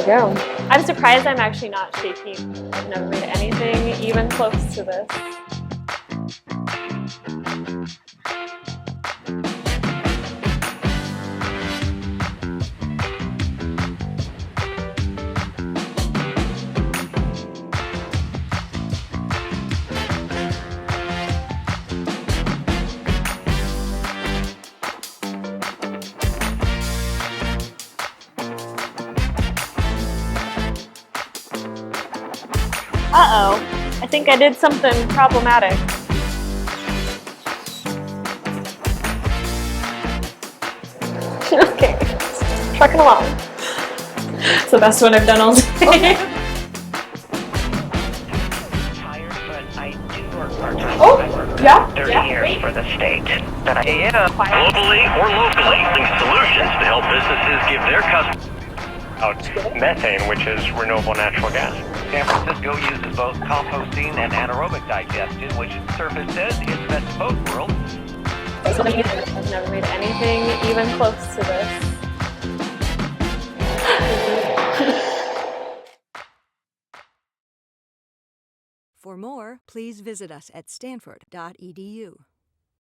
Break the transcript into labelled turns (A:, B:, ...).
A: go.
B: I'm surprised I'm actually not shaky. I've never made anything even close to this. Uh-oh, I think I did something problematic. Okay, trucking along. It's the best one I've done all day.
C: Tired, but I do work part-time.
A: Oh,
C: I work
A: yeah,
C: 30
A: yeah,
C: years
A: great.
C: for the state. But
D: Globally or locally, solutions to help businesses give their customers out methane, which is renewable natural gas.
E: San Francisco uses both composting and anaerobic digestion, which Surface says is best of both worlds.
B: I've never made anything even close to this.
F: For more, please visit us at stanford.edu.